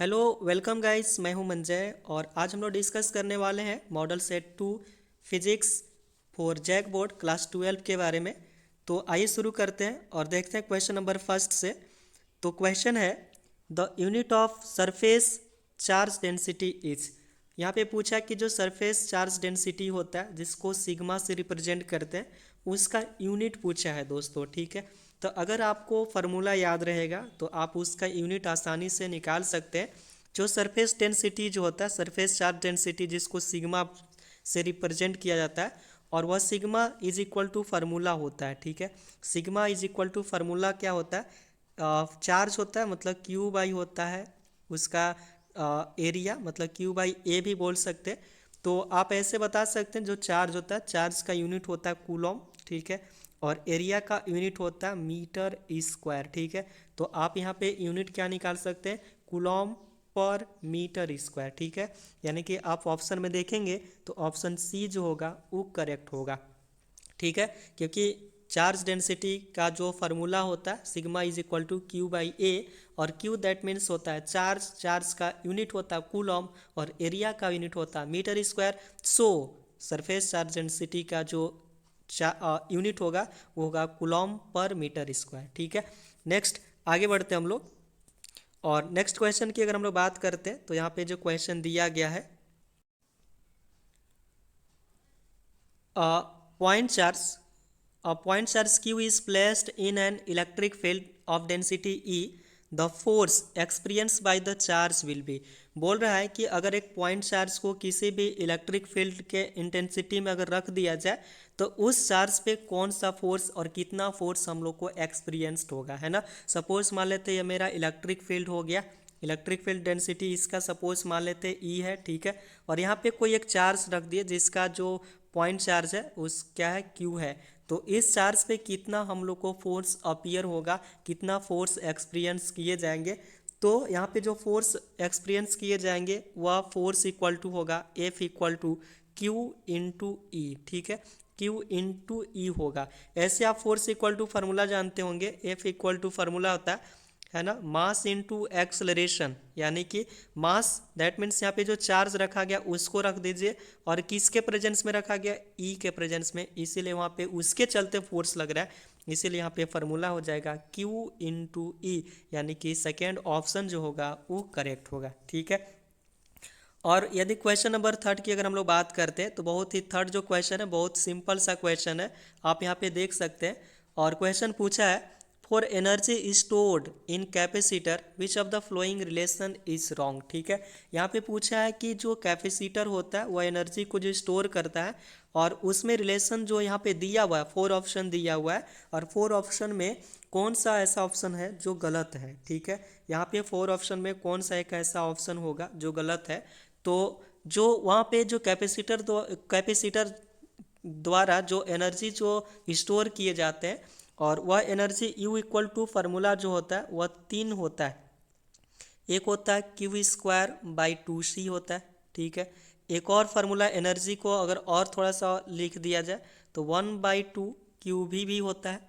Hello welcome guys, मैं हूं मंजय और आज हम लोग डिस्कस करने वाले हैं model set 2 physics for JAC board class 12 के बारे में। तो आइए शुरू करते हैं और देखते हैं क्वेश्चन नंबर फर्स्ट से। तो क्वेश्चन है the unit of surface charge density is. यहाँ पे पूछा कि जो सरफेस चार्ज डेंसिटी होता है जिसको सिग्मा से रिप्रेजेंट करते हैं उसका यूनिट पूछा है दोस्तों। ठीक है, तो अगर आपको फार्मूला याद रहेगा तो आप उसका यूनिट आसानी से निकाल सकते हैं। जो सरफेस डेंसिटी जो होता है, सरफेस चार्ज डेंसिटी जिसको सिग्मा से रिप्रेजेंट किया जाता है, और वह sigma is equal to formula होता है। ठीक है, sigma is equal to formula क्या होता है? चार्ज होता है मतलब क्यू बाई होता है उसका एरिया, मतलब क्यू बाई ए भी बोल सकते हैं। तो आप ऐसे बता सकते हैं जो चार्ज होता है, चार्ज का यूनिट होता है कूलम। ठीक है, और एरिया का यूनिट होता है मीटर स्क्वायर। ठीक है, तो आप यहाँ पे यूनिट क्या निकाल सकते हैं? Coulomb per metre square. ठीक है, यानी कि आप ऑप्शन में देखेंगे तो ऑप्शन सी जो होगा वो करेक्ट होगा। ठीक है, क्योंकि चार्ज डेंसिटी का जो फार्मूला होता है sigma is equal to Q by A, और क्यू दैट मीन्स होता है चार्ज, चार्ज का यूनिट होता है कूलम और एरिया का यूनिट होता है metre square. So surface charge density का जो यूनिट होगा वो होगा कूलम पर मीटर स्क्वायर। ठीक है, नेक्स्ट आगे बढ़ते हैं हम लोग। और नेक्स्ट क्वेश्चन की अगर हम लोग बात करते हैं तो यहाँ पे जो क्वेश्चन दिया गया है, point charge a point charge q is placed in an electric field of density E, the force experienced by the charge will be। बोल रहा है कि अगर एक पॉइंट चार्ज को किसी भी इलेक्ट्रिक फील्ड के इंटेंसिटी में अगर रख दिया जाए तो उस चार्ज पे कौन सा फोर्स और कितना फोर्स हम लोग को एक्सपीरियंस्ड होगा, है ना। सपोज मान लेते ये मेरा इलेक्ट्रिक फील्ड हो गया, इलेक्ट्रिक फील्ड डेंसिटी इसका सपोज मान लेते ई है। ठीक है, और यहाँ पे कोई एक चार्ज रख दिए जिसका जो पॉइंट चार्ज है उस क्या है, क्यू है। तो इस चार्ज पे कितना हम लोग को फोर्स अपीयर होगा, कितना फोर्स एक्सपीरियंस किए जाएंगे। तो यहाँ पे जो फोर्स एक्सपीरियंस किए जाएंगे वह फोर्स इक्वल टू होगा F equal to Q into E. ठीक है, क्यू इंटू ई होगा। ऐसे आप फोर्स इक्वल टू फार्मूला जानते होंगे, एफ इक्वल टू फार्मूला होता है ना, मास इनटू एक्सलरेशन, यानी कि मास दैट मीन्स यहाँ पे जो चार्ज रखा गया उसको रख दीजिए और किसके प्रेजेंस में रखा गया, ई के प्रेजेंस में, इसीलिए वहाँ पे उसके चलते फोर्स लग रहा है। इसीलिए यहाँ पे फार्मूला हो जाएगा Q इंटू ई, यानी कि सेकेंड ऑप्शन जो होगा वो करेक्ट होगा। ठीक है, और यदि क्वेश्चन नंबर थर्ड की अगर हम लोग बात करते हैं तो बहुत ही थर्ड जो क्वेश्चन है बहुत सिंपल सा क्वेश्चन है, आप यहाँ पे देख सकते हैं। और क्वेश्चन पूछा है for energy stored in capacitor which of the flowing relation is wrong. ठीक है, यहाँ पे पूछा है कि जो कैपेसिटर होता है वह एनर्जी को जो स्टोर करता है और उसमें रिलेशन जो यहाँ पे दिया हुआ है, फोर ऑप्शन दिया हुआ है, और फोर ऑप्शन में कौन सा ऐसा ऑप्शन है जो गलत है। ठीक है, यहाँ पे फोर ऑप्शन में कौन सा एक ऐसा ऑप्शन होगा जो गलत है। तो जो वहाँ पे जो कैपेसिटर द्वारा जो एनर्जी जो स्टोर किए जाते हैं, और वह energy U equal to formula जो होता है वह तीन होता है। एक होता है क्यू स्क्वायर बाई टू सी होता है। ठीक है, एक और फार्मूला एनर्जी को अगर और थोड़ा सा लिख दिया जाए तो वन बाई टू क्यू भी होता है।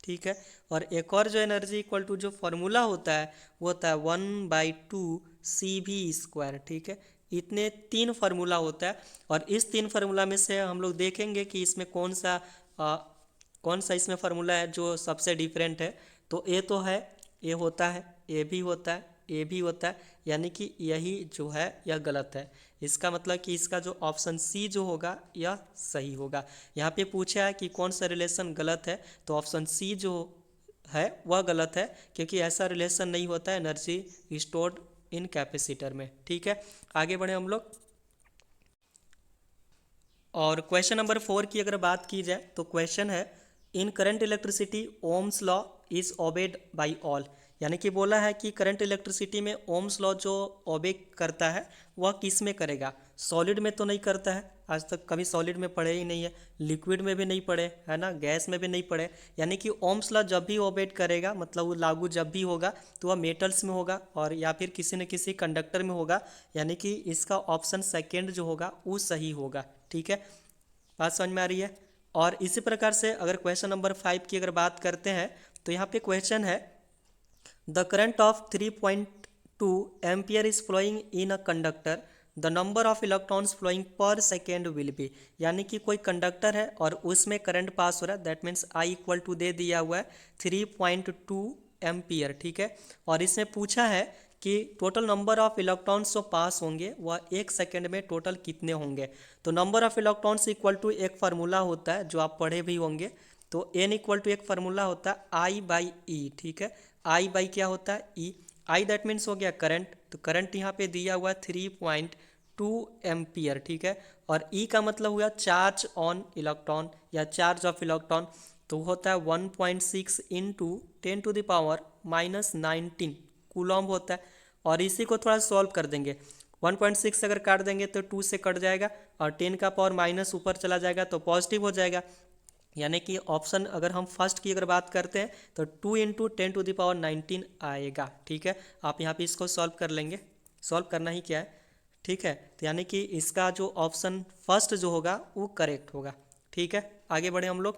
ठीक है, और एक और जो एनर्जी इक्वल टू जो फार्मूला होता है वो होता है वन बाई टू सी भी स्क्वायर। ठीक है, इतने तीन फार्मूला होता है, और इस तीन फार्मूला में से हम लोग देखेंगे कि इसमें कौन सा इसमें फार्मूला है जो सबसे डिफरेंट है। तो ए तो है, ए होता है, ए भी होता है, ए भी होता है, यानी कि यही जो है यह गलत है। इसका मतलब कि इसका जो ऑप्शन सी जो होगा यह सही होगा। यहाँ पे पूछा है कि कौन सा रिलेशन गलत है, तो ऑप्शन सी जो है वह गलत है, क्योंकि ऐसा रिलेशन नहीं होता है एनर्जी स्टोर्ड इन कैपेसिटर में। ठीक है, आगे बढ़े हम लोग। और क्वेश्चन नंबर फोर की अगर बात की जाए तो क्वेश्चन है in current electricity ohm's law is obeyed by all. यानी कि बोला है कि करंट इलेक्ट्रिसिटी में ओम्स लॉ जो ओबे करता है वह किस में करेगा। सॉलिड में तो नहीं करता है, आज तक कभी सॉलिड में पढ़े ही नहीं है, लिक्विड में भी नहीं पढ़े, है ना, गैस में भी नहीं पढ़े। यानी कि ओम्स लॉ जब भी ओबेड करेगा, मतलब वो लागू जब भी होगा तो वह मेटल्स में होगा और या फिर किसी न किसी कंडक्टर में होगा। यानी कि इसका ऑप्शन सेकेंड जो होगा वो सही होगा। ठीक है, बात समझ में आ रही है। और इसी प्रकार से अगर क्वेश्चन नंबर फाइव की अगर बात करते हैं तो यहाँ पे क्वेश्चन है the current of 2 ampere is flowing in a conductor, the number of electrons flowing per second will be. यानी कि कोई कंडक्टर है और उसमें करंट पास हो रहा है, that means I equal to दे दिया हुआ है 3.2 एम्पियर, ठीक है। और इसमें पूछा है कि टोटल नंबर ऑफ इलेक्ट्रॉन्स जो पास होंगे वह एक सेकेंड में टोटल कितने होंगे। तो number of electrons equal to एक फार्मूला होता है जो आप पढ़े भी होंगे, तो एन इक्वल टू एक फार्मूला होता है आई बाई ई, ठीक है। आई बाई क्या होता है ई, आई दैट मीन्स हो गया करंट, तो करंट यहाँ पे दिया हुआ है 3.2 एम्पियर, ठीक है। और ई का मतलब हुआ चार्ज ऑन इलेक्ट्रॉन या चार्ज ऑफ इलेक्ट्रॉन, तो होता है 1.6 इंटू 10⁻⁻19 कूलॉम्ब होता है। और इसी को थोड़ा सॉल्व कर देंगे, 1.6 अगर काट देंगे तो 2 से कट जाएगा और 10 का पावर माइनस ऊपर चला जाएगा तो पॉजिटिव हो जाएगा। यानी कि ऑप्शन अगर हम फर्स्ट की अगर बात करते हैं तो 2 इंटू 10⁻19 आएगा, ठीक है। आप यहाँ पे इसको सॉल्व कर लेंगे, सॉल्व करना ही क्या है, ठीक है। तो यानी कि इसका जो ऑप्शन फर्स्ट जो होगा वो करेक्ट होगा, ठीक है। आगे बढ़े हम लोग।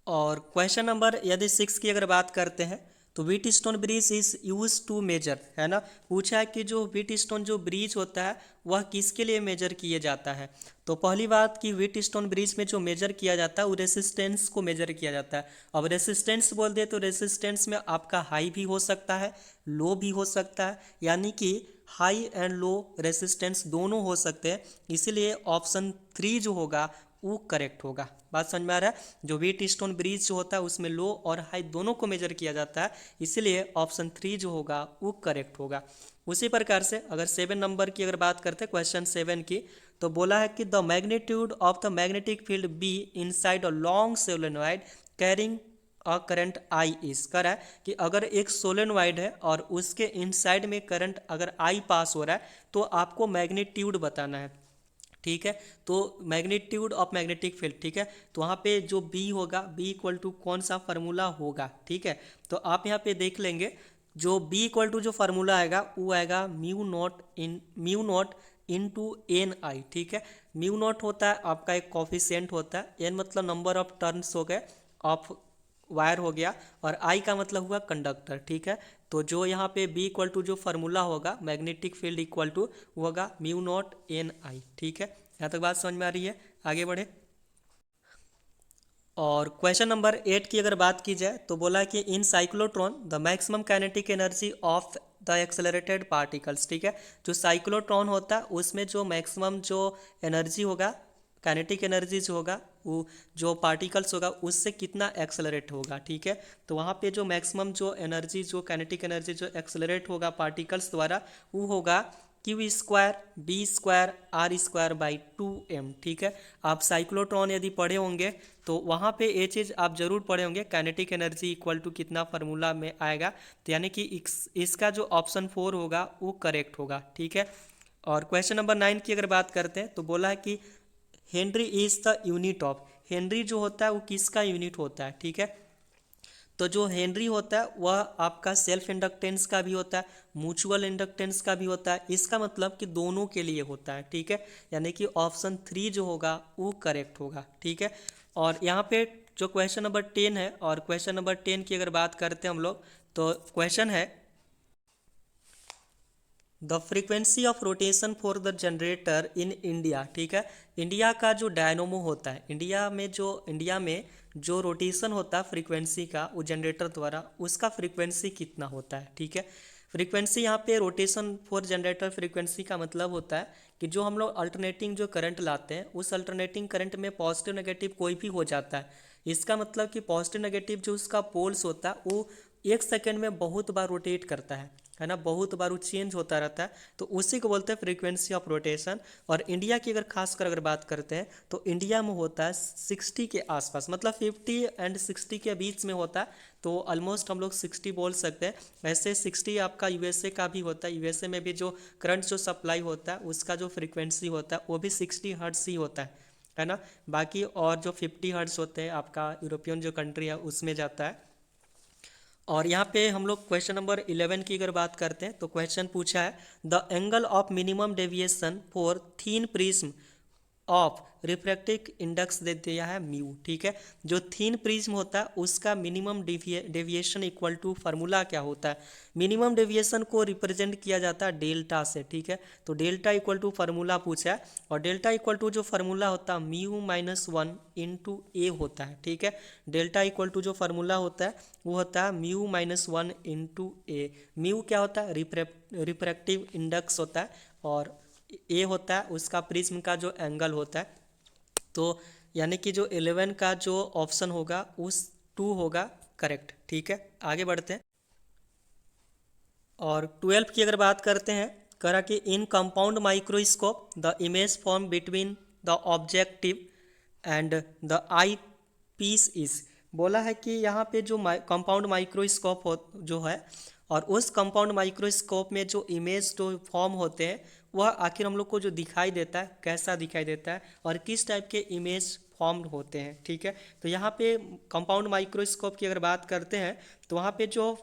और क्वेश्चन नंबर यदि 6 की अगर बात करते हैं तो Wheatstone bridge is use to measure, है ना। पूछा है कि जो व्हीट स्टोन जो ब्रिज होता है वह किसके लिए मेजर किया जाता है। तो पहली बात कि व्हीट स्टोन ब्रिज में जो मेजर किया जाता है वो रेसिस्टेंस को मेजर किया जाता है। अब रेसिस्टेंस बोल दे तो रेसिस्टेंस में आपका हाई भी हो सकता है, लो भी हो सकता है, यानी कि हाई एंड लो रेसिस्टेंस दोनों हो सकते हैं, इसीलिए ऑप्शन 3 जो होगा वो करेक्ट होगा। बात समझ में आ रहा है, जो व्हीट स्टोन ब्रिज जो होता है उसमें लो और हाई दोनों को मेजर किया जाता है, इसीलिए ऑप्शन 3 जो होगा वो करेक्ट होगा। उसी प्रकार से अगर 7 नंबर की अगर बात करते हैं क्वेश्चन 7 की, तो बोला है कि the magnitude of the magnetic field be inside a long solenoid carrying a current I is, कर है कि अगर एक सोलेनॉइड है और उसके इनसाइड में करंट अगर आई पास हो रहा है तो आपको मैग्नीट्यूड बताना है, ठीक है। तो मैग्नीट्यूड ऑफ मैग्नेटिक फील्ड, ठीक है। तो वहाँ पे जो बी होगा, बी इक्वल टू कौन सा फार्मूला होगा, ठीक है। तो आप यहाँ पे देख लेंगे जो बी इक्वल टू जो फार्मूला आएगा वो आएगा म्यू नॉट इंटू एन आई, ठीक है। म्यू नॉट होता है आपका एक कॉफिशिएंट होता है, एन मतलब नंबर ऑफ टर्न्स हो गए ऑफ वायर हो गया, और आई का मतलब हुआ कंडक्टर, ठीक है। तो जो यहाँ पे बी इक्वल टू जो फार्मूला होगा मैग्नेटिक फील्ड इक्वल टू होगा म्यू नॉट एन आई, ठीक है। यहाँ तक बात समझ में आ रही है, आगे बढ़े। और क्वेश्चन नंबर 8 की अगर बात की जाए तो बोला कि in cyclotron the maximum kinetic energy of the accelerated particles, ठीक है। जो साइक्लोट्रॉन होता है उसमें जो मैक्सिमम जो एनर्जी होगा, काइनेटिक एनर्जी जो होगा वो जो पार्टिकल्स होगा उससे कितना एक्सेलरेट होगा, ठीक है। तो वहाँ पे जो मैक्सिमम जो एनर्जी जो काइनेटिक एनर्जी जो एक्सेलरेट होगा पार्टिकल्स द्वारा वो होगा Q square B square R square by 2m, ठीक है। आप साइक्लोट्रॉन यदि पढ़े होंगे तो वहाँ पे ये चीज़ आप जरूर पढ़े होंगे, काइनेटिक एनर्जी इक्वल टू कितना फार्मूला में आएगा, तो यानी कि इसका जो ऑप्शन 4 होगा वो करेक्ट होगा, ठीक है। और क्वेश्चन नंबर 9 की अगर बात करते हैं तो बोला है कि Henry is the unit of, Henry जो होता है वो किसका यूनिट होता है, ठीक है। तो जो हेनरी होता है वह आपका सेल्फ इंडक्टेंस का भी होता है, म्यूचुअल इंडक्टेंस का भी होता है, इसका मतलब कि दोनों के लिए होता है, ठीक है। यानी कि ऑप्शन 3 जो होगा वो करेक्ट होगा, ठीक है। और यहाँ पे जो क्वेश्चन नंबर 10 है, और क्वेश्चन नंबर 10 की अगर बात करते हैं हम लोग तो क्वेश्चन है the frequency of rotation for the generator in India, ठीक है। इंडिया का जो डायनोमो होता है, इंडिया में जो रोटेशन होता है फ्रीक्वेंसी का वो जनरेटर द्वारा, उसका फ्रीक्वेंसी कितना होता है, ठीक है। फ्रीक्वेंसी यहाँ पे रोटेशन फॉर जनरेटर फ्रीक्वेंसी का मतलब होता है कि जो हम लोग अल्टरनेटिंग जो करंट लाते हैं उस अल्टरनेटिंग करंट में पॉजिटिव नेगेटिव कोई भी हो जाता है, इसका मतलब कि पॉजिटिव नेगेटिव जो उसका पोल्स होता है वो एक सेकेंड में बहुत बार रोटेट करता है ना, बहुत बार वो चेंज होता रहता है, तो उसी को बोलते हैं फ्रीक्वेंसी ऑफ रोटेशन। और इंडिया की अगर खासकर अगर बात करते हैं तो इंडिया में होता है 60 के आसपास, मतलब 50 एंड 60 के बीच में होता है, तो ऑलमोस्ट हम लोग 60 बोल सकते हैं। वैसे 60 आपका यूएसए का भी होता है, यूएसए में भी जो करंट जो सप्लाई होता है उसका जो फ्रीक्वेंसी होता है वो भी 60 हर्ट्ज ही होता है ना। बाकी और जो 50 हर्ट्ज होते हैं आपका यूरोपियन जो कंट्री है उसमें जाता है। और यहाँ पे हम लोग क्वेश्चन नंबर 11 की अगर बात करते हैं तो क्वेश्चन पूछा है the angle of minimum deviation for thin prism of refractive index दे दिया है म्यू, ठीक है। जो थीन प्रिज्म होता है उसका minimum deviation equal to formula क्या होता है, मिनिमम डेविएशन को रिप्रेजेंट किया जाता है डेल्टा से, ठीक है। तो डेल्टा इक्वल टू फार्मूला पूछा है, और डेल्टा इक्वल टू जो फार्मूला होता है म्यू -1 इंटू ए होता है, ठीक है। डेल्टा इक्वल टू जो फार्मूला होता है वो होता है म्यू -1 इंटू ए। म्यू क्या होता है, रिफ्रैक्टिव इंडेक्स होता है, और ए होता है उसका प्रिज्म का जो एंगल होता है। तो यानी कि जो 11 का जो ऑप्शन होगा उस 2 होगा करेक्ट, ठीक है। आगे बढ़ते हैं, और 12 की अगर बात करते हैं, करा कि in compound microscope the image form between the objective and the eyepiece is, बोला है कि यहाँ पे जो कंपाउंड माइक्रोस्कोप हो जो है, और उस कंपाउंड माइक्रोस्कोप में जो इमेज जो फॉर्म होते हैं वह आखिर हम लोग को जो दिखाई देता है कैसा दिखाई देता है, और किस टाइप के इमेज फॉर्म होते हैं, ठीक है। तो यहाँ पे कंपाउंड माइक्रोस्कोप की अगर बात करते हैं तो वहाँ पे जो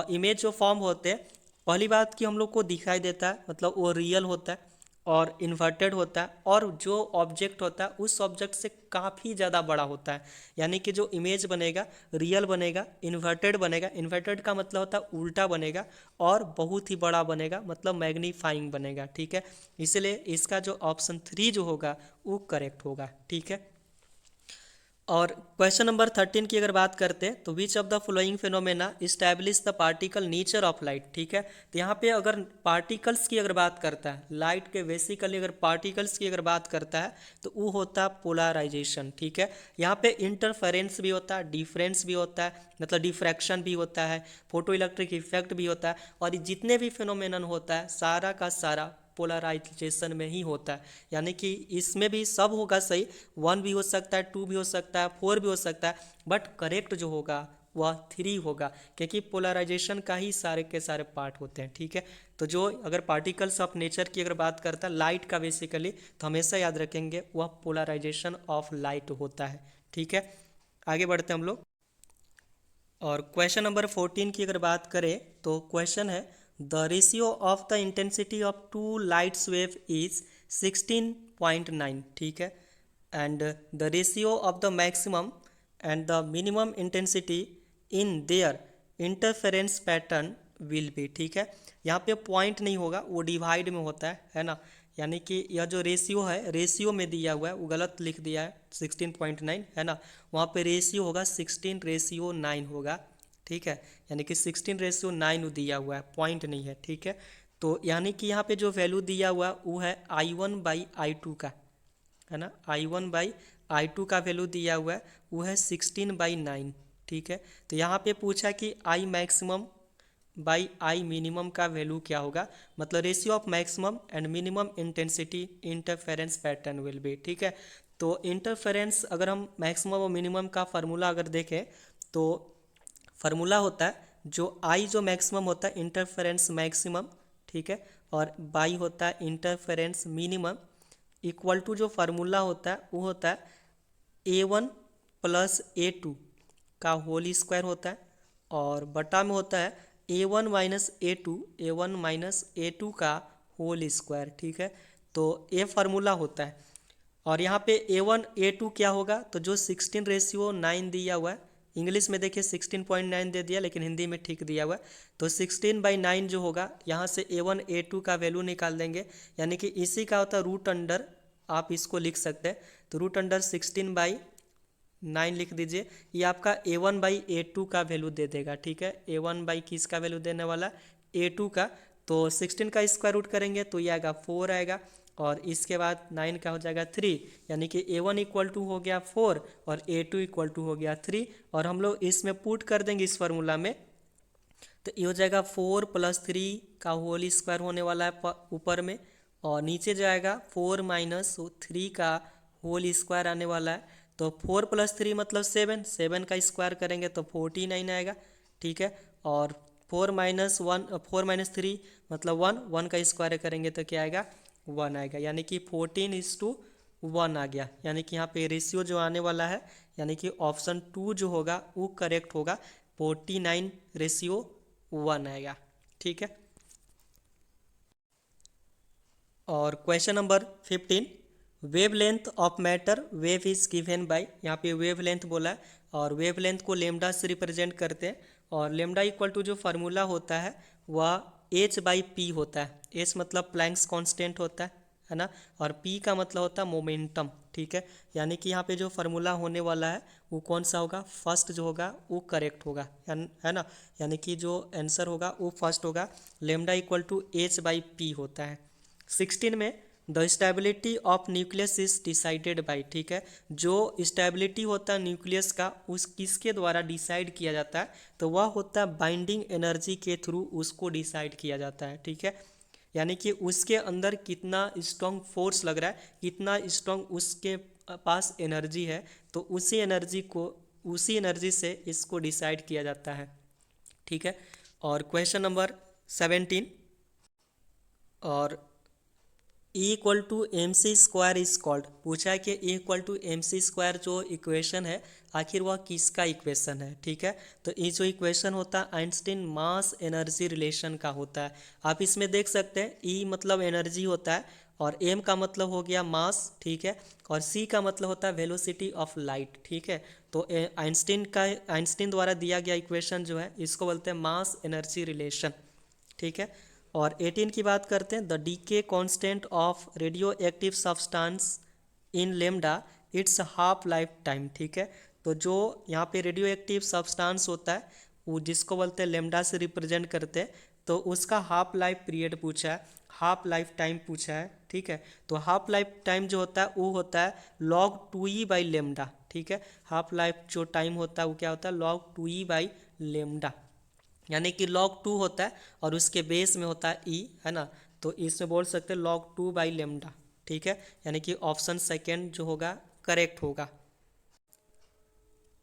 इमेज जो फॉर्म होते हैं, पहली बात कि हम लोग को दिखाई देता है मतलब वो रियल होता है और इन्वर्टेड होता है, और जो ऑब्जेक्ट होता है उस ऑब्जेक्ट से काफ़ी ज़्यादा बड़ा होता है। यानी कि जो इमेज बनेगा रियल बनेगा, इन्वर्टेड बनेगा, इन्वर्टेड का मतलब होता है उल्टा बनेगा, और बहुत ही बड़ा बनेगा मतलब मैग्नीफाइंग बनेगा, ठीक है। इसलिए इसका जो ऑप्शन 3 जो होगा वो करेक्ट होगा, ठीक है। और क्वेश्चन नंबर 13 की अगर बात करते हैं तो which of the following phenomena establish the particle nature of light, ठीक है। तो यहाँ पे अगर पार्टिकल्स की अगर बात करता है, लाइट के बेसिकली अगर पार्टिकल्स की अगर बात करता है तो वो होता है पोलराइजेशन, ठीक है। यहाँ पे इंटरफेरेंस भी होता है, डिफरेंस भी होता है, मतलब डिफ्रैक्शन भी होता है, फोटो इलेक्ट्रिक इफेक्ट भी होता है, और जितने भी फिनोमेनन होता है सारा का सारा पोलराइजेशन में ही होता है। यानी कि इसमें भी सब होगा सही, 1 भी हो सकता है, 2 भी हो सकता है, 4 भी हो सकता है, बट करेक्ट जो होगा वह 3 होगा, क्योंकि पोलराइजेशन का ही सारे के सारे पार्ट होते हैं, ठीक है। तो जो अगर पार्टिकल्स ऑफ नेचर की अगर बात करता है लाइट का बेसिकली, तो हमेशा याद रखेंगे वह पोलराइजेशन ऑफ लाइट होता है, ठीक है। आगे बढ़ते हैं हम लोग, और क्वेश्चन नंबर 14 की अगर बात करें तो क्वेश्चन है the ratio of the intensity of two lights wave is 16.9, ठीक है, and the ratio of the maximum and the minimum intensity in their interference pattern will be, ठीक है। यहाँ पे पॉइंट नहीं होगा, वो डिवाइड में होता है ना। यानी कि यह जो रेशियो है रेशियो में दिया हुआ है, वो गलत लिख दिया है 16.9 है ना, वहाँ पे रेशियो होगा 16:9 होगा, ठीक है। यानी कि 16:9 दिया हुआ है, पॉइंट नहीं है, ठीक है। तो यानी कि यहाँ पे जो वैल्यू दिया हुआ वो है I1/I2 का, है ना, I1/I2 का वैल्यू दिया हुआ है वो है 16/9, ठीक है। तो यहाँ पे पूछा कि I maximum by I minimum का वैल्यू क्या होगा, मतलब ratio of maximum and minimum intensity interference pattern will be, ठीक है। तो इंटरफेरेंस अगर हम मैक्सिमम और मिनिमम का फार्मूला अगर देखें तो फार्मूला होता है जो आई जो मैक्सिमम होता है इंटरफेरेंस मैक्सिमम, ठीक है, और बाई होता है इंटरफेरेंस मिनिमम, इक्वल टू जो फार्मूला होता है वो होता है A1 + A2 का होल स्क्वायर होता है, और बटा में होता है A1 - A2 का होल स्क्वायर, ठीक है। तो ये फार्मूला होता है, और यहाँ पे A1 A2 क्या होगा, तो जो 16:9 दिया हुआ है, इंग्लिश में देखिए 16.9 दे दिया लेकिन हिंदी में ठीक दिया हुआ है, तो 16/9 जो होगा यहाँ से A1 A2 का वैल्यू निकाल देंगे, यानी कि इसी का होता है रूट अंडर, आप इसको लिख सकते हैं, तो रूट अंडर 16/9 लिख दीजिए, ये आपका A1/A2 का वैल्यू दे देगा, ठीक है। A1 बाई किसका वैल्यू देने वाला, A2 का, तो 16 का स्क्वायर रूट करेंगे तो ये आएगा 4 आएगा, और इसके बाद 9 का हो जाएगा 3, यानी कि A1 = हो गया 4 और A2 = हो गया 3, और हम लोग इसमें पुट कर देंगे इस फार्मूला में, तो ये हो जाएगा 4 + 3 का होल स्क्वायर होने वाला है ऊपर में, और नीचे जाएगा 4 - 3 का होल स्क्वायर आने वाला है, तो 4 + 3 मतलब 7, 7 का स्क्वायर करेंगे तो 49 आएगा, ठीक है। और 4 - 3 मतलब 1, 1 का स्क्वायर करेंगे तो क्या आएगा, 1 आएगा, यानी कि 14:1 आ गया। यानी कि यहाँ पे रेशियो जो आने वाला है, यानी कि ऑप्शन 2 जो होगा वो करेक्ट होगा, 49:1 आएगा, ठीक है। और question number 15, wavelength of matter, wave is given by, यहाँ पे वेवलेंथ बोला है और वेवलेंथ को लेमडा से रिप्रेजेंट करते हैं और लेमडा इक्वल टू जो फार्मूला होता है वह एच बाई पी होता है। एच मतलब प्लैंक्स कांस्टेंट होता है ना, और पी का मतलब होता है मोमेंटम। ठीक है, यानी कि यहाँ पे जो फार्मूला होने वाला है वो कौन सा होगा, फर्स्ट जो होगा वो करेक्ट होगा, है ना, यानी कि जो आंसर होगा वो फर्स्ट होगा। Lambda equal to H by P होता है। 16 में the stability of nucleus is decided by, ठीक है, जो स्टेबिलिटी होता है न्यूक्लियस का उस किसके द्वारा डिसाइड किया जाता है, तो वह होता है बाइंडिंग एनर्जी के थ्रू उसको डिसाइड किया जाता है। ठीक है, यानी कि उसके अंदर कितना स्ट्रॉन्ग फोर्स लग रहा है, कितना स्ट्रॉन्ग उसके पास एनर्जी है, तो उसी एनर्जी से इसको डिसाइड किया जाता है। ठीक है, और क्वेश्चन नंबर 17, और E equal to M C square is called, पूछा है कि E equal to M C square जो इक्वेशन है आखिर वह किसका इक्वेशन है। ठीक है, तो ये जो इक्वेशन होता है आइंस्टीन मास एनर्जी रिलेशन का होता है। आप इसमें देख सकते हैं E मतलब एनर्जी होता है और M का मतलब हो गया मास, ठीक है, और C का मतलब होता है वेलोसिटी ऑफ लाइट। ठीक है, तो आइंस्टीन द्वारा दिया गया इक्वेशन जो है इसको बोलते हैं मास एनर्जी रिलेशन। ठीक है, और 18 की बात करते हैं, the decay constant of radio active substance in lambda it's half life time. ठीक है, तो जो यहाँ पे रेडियो एक्टिव सब्सटेंस होता है वो जिसको बोलते हैं लेमडा से रिप्रेजेंट करते हैं, तो उसका हाफ लाइफ पीरियड पूछा है, हाफ लाइफ टाइम पूछा है। ठीक है, तो हाफ लाइफ टाइम जो होता है वो होता है log 2e बाई लेमडा। ठीक है, हाफ लाइफ जो टाइम होता है वो क्या होता है log 2e बाई लेमडा, यानी कि log 2 होता है और उसके बेस में होता है ई, है ना, तो इसमें बोल सकते हैं log 2 बाई लेमडा। ठीक है, यानी कि ऑप्शन सेकेंड जो होगा करेक्ट होगा।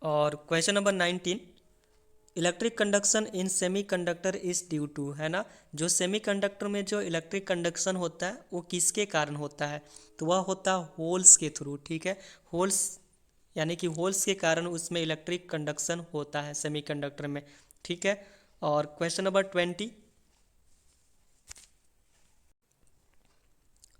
और question number 19, electric conduction in semiconductor is due to, है ना, जो सेमी कंडक्टर में जो इलेक्ट्रिक कंडक्शन होता है वो किसके कारण होता है, तो वह होता है होल्स के थ्रू। ठीक है, होल्स यानी कि होल्स के कारण उसमें इलेक्ट्रिक कंडक्शन होता है सेमी कंडक्टर में। ठीक है, और question number 20,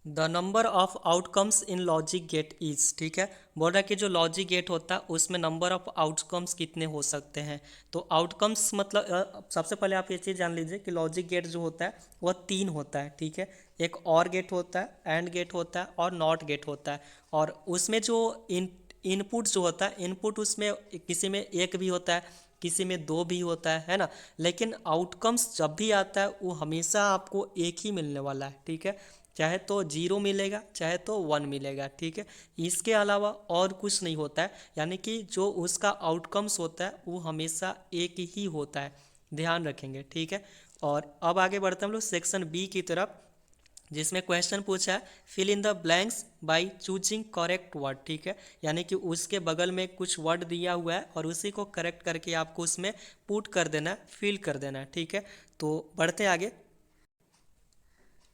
the number of outcomes in logic gate is, ठीक है, बोल रहा है कि जो लॉजिक गेट होता है उसमें नंबर ऑफ आउटकम्स कितने हो सकते हैं, तो आउटकम्स मतलब सबसे पहले आप ये चीज़ जान लीजिए कि लॉजिक गेट जो होता है वह 3 होता है। ठीक है, एक और गेट होता है, एंड गेट होता है और नॉट गेट होता है, और उसमें जो इनपुट जो होता है, इनपुट उसमें किसी में एक भी होता है, किसी में दो भी होता है ना, लेकिन आउटकम्स जब भी आता है वो हमेशा आपको एक ही मिलने वाला है। ठीक है, चाहे तो 0 मिलेगा चाहे तो 1 मिलेगा। ठीक है, इसके अलावा और कुछ नहीं होता है, यानी कि जो उसका आउटकम्स होता है वो हमेशा एक ही होता है, ध्यान रखेंगे। ठीक है, और अब आगे बढ़ते हैं हम लोग सेक्शन बी की तरफ, जिसमें क्वेश्चन पूछा है fill in the blanks by choosing correct word. ठीक है, यानी कि उसके बगल में कुछ वर्ड दिया हुआ है और उसी को करेक्ट करके आपको उसमें पुट कर देना है, फिल कर देना है। ठीक है, तो बढ़ते हैं आगे,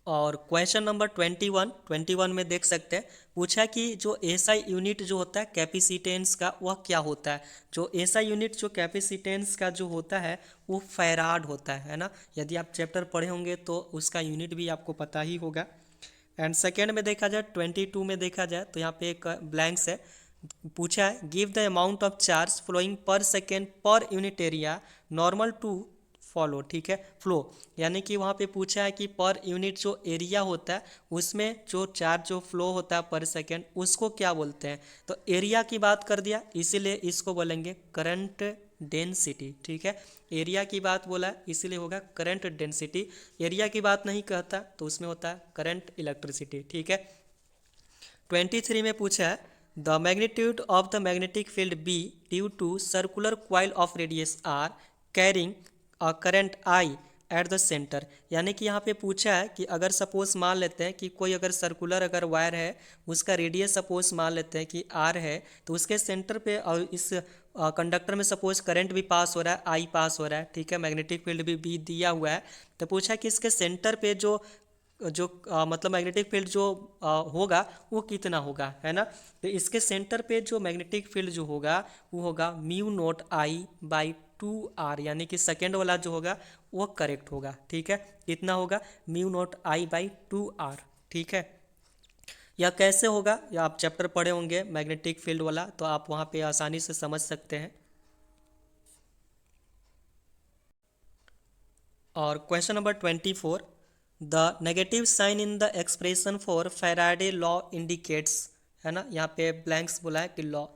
और क्वेश्चन नंबर 21 में देख सकते हैं, पूछा कि जो एसआई यूनिट जो होता है कैपेसिटेंस का वह क्या होता है, जो एसआई यूनिट जो कैपेसिटेंस का जो होता है वो फैराड होता है ना, यदि आप चैप्टर पढ़े होंगे तो उसका यूनिट भी आपको पता ही होगा। एंड सेकेंड में देखा जाए 22 में देखा जाए तो यहाँ पे एक ब्लैंक्स है, पूछा है give the amount of charge flowing per second per unit area normal to follow. ठीक है, फ्लो, यानी कि वहाँ पे पूछा है कि पर यूनिट जो एरिया होता है उसमें जो चार्ज जो फ्लो होता है पर सेकेंड उसको क्या बोलते हैं, तो एरिया की बात कर दिया इसीलिए इसको बोलेंगे करंट डेंसिटी। ठीक है, एरिया की बात बोला है इसीलिए होगा करंट डेंसिटी, एरिया की बात नहीं कहता तो उसमें होता है करंट इलेक्ट्रिसिटी। ठीक है, 23 में पूछा है the magnitude of the magnetic field B due to circular coil of radius R carrying current I at the centre, यानी कि यहाँ पे पूछा है कि अगर सपोज मान लेते हैं कि कोई अगर सर्कुलर अगर वायर है उसका रेडियस सपोज मान लेते हैं कि आर है, तो उसके सेंटर पे और इस कंडक्टर में सपोज करंट भी पास हो रहा है, आई पास हो रहा है। ठीक है, मैग्नेटिक फील्ड भी बी दिया हुआ है, तो पूछा कि इसके सेंटर पे जो जो मतलब मैग्नेटिक फील्ड जो होगा वो कितना होगा, है ना, तो इसके सेंटर पे जो मैग्नेटिक फील्ड जो होगा वो होगा mu naught I by 2r, यानी कि सेकेंड वाला जो होगा वो करेक्ट होगा। ठीक है, कितना होगा mu naught I by 2r। ठीक है, या कैसे होगा, या आप चैप्टर पढ़े होंगे मैग्नेटिक फील्ड वाला, तो आप वहाँ पे आसानी से समझ सकते हैं। और question number 24, the negative sign in the expression for Faraday law indicates, है ना, यहाँ पे ब्लैंक्स बोला है कि लॉ,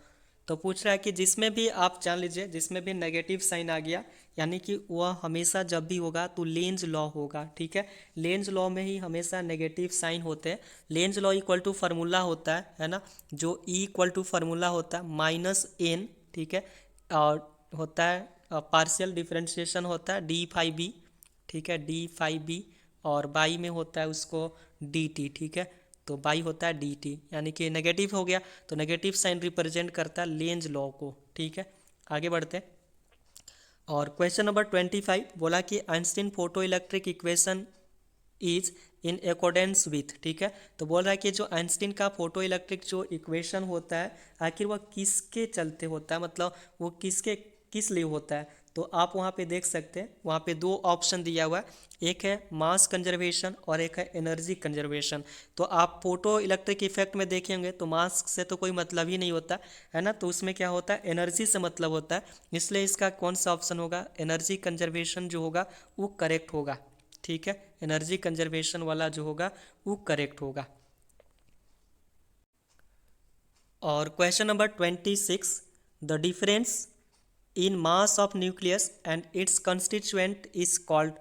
तो पूछ रहा है कि जिसमें भी आप जान लीजिए जिसमें भी नेगेटिव साइन आ गया यानी कि वह हमेशा जब भी होगा तो लेंज लॉ होगा। ठीक है, लेंज लॉ में ही हमेशा नेगेटिव साइन होते हैं। Lenz law equal to formula होता है ना, जो ई इक्वल टू फार्मूला होता है -n, ठीक है, और होता है पार्शियल डिफरेंशिएशन होता है d/b, ठीक है, d/b, और बाई में होता है उसको dt, ठीक है, तो बाई होता है dt, यानी कि नेगेटिव हो गया तो नेगेटिव साइन रिप्रेजेंट करता है लेंज लॉ को। ठीक है, आगे बढ़ते हैं। और क्वेश्चन नंबर 25 बोला कि Einstein photo electric equation is in accordance with, ठीक है, तो बोल रहा है कि जो आइंस्टीन का फोटो इलेक्ट्रिक जो इक्वेशन होता है आखिर वह किसके चलते होता है, मतलब वो किस लिए होता है। तो आप वहाँ पे देख सकते हैं, वहाँ पे दो ऑप्शन दिया हुआ है, एक है मास कंजर्वेशन और एक है एनर्जी कंजर्वेशन। तो आप फोटो इलेक्ट्रिक इफेक्ट में देखेंगे तो मास से तो कोई मतलब ही नहीं होता है ना, तो उसमें क्या होता है, एनर्जी से मतलब होता है, इसलिए इसका कौन सा ऑप्शन होगा, एनर्जी कंजर्वेशन जो होगा वो करेक्ट होगा। ठीक है, एनर्जी कंजर्वेशन वाला जो होगा वो करेक्ट होगा। और question number 26, the difference in mass of nucleus and it's constituent is called,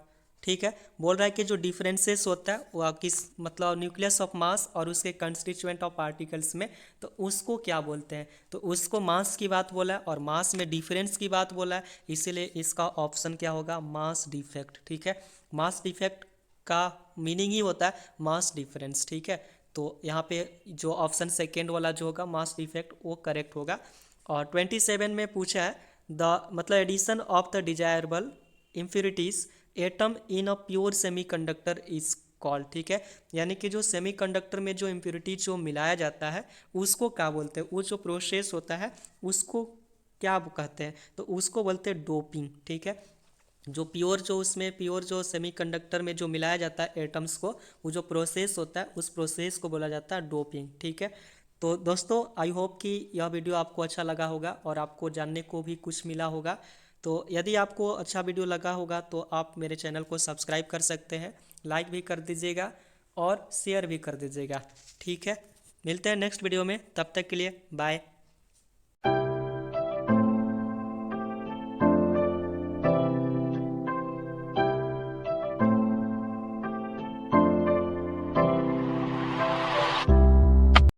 ठीक है, बोल रहा है कि जो डिफरेंसेस होता है वो किस, मतलब न्यूक्लियस ऑफ मास और उसके कंस्टिट्यूएंट ऑफ पार्टिकल्स में, तो उसको क्या बोलते हैं, तो उसको मास की बात बोला है और मास में डिफरेंस की बात बोला है, इसीलिए इसका ऑप्शन क्या होगा, मास डिफेक्ट। ठीक है, मास डिफेक्ट का मीनिंग ही होता है मास डिफरेंस। ठीक है, तो यहाँ पे जो ऑप्शन सेकेंड वाला जो होगा मास डिफेक्ट वो करेक्ट होगा। और 27 में पूछा है द, मतलब addition of the desirable impurities atom in a pure semiconductor is called, ठीक है, यानी कि जो सेमीकंडक्टर में जो इम्प्योरिटी जो मिलाया जाता है उसको क्या बोलते हैं, वो जो प्रोसेस होता है उसको क्या कहते हैं, तो उसको बोलते हैं डोपिंग। ठीक है, जो प्योर, जो उसमें प्योर जो सेमीकंडक्टर में जो मिलाया जाता है एटम्स को, वो जो प्रोसेस होता है उस प्रोसेस को बोला जाता है डोपिंग। ठीक है, तो दोस्तों आई होप कि यह वीडियो आपको अच्छा लगा होगा और आपको जानने को भी कुछ मिला होगा। तो यदि आपको अच्छा वीडियो लगा होगा तो आप मेरे चैनल को सब्सक्राइब कर सकते हैं, लाइक भी कर दीजिएगा और शेयर भी कर दीजिएगा। ठीक है, मिलते हैं नेक्स्ट वीडियो में, तब तक के लिए बाय।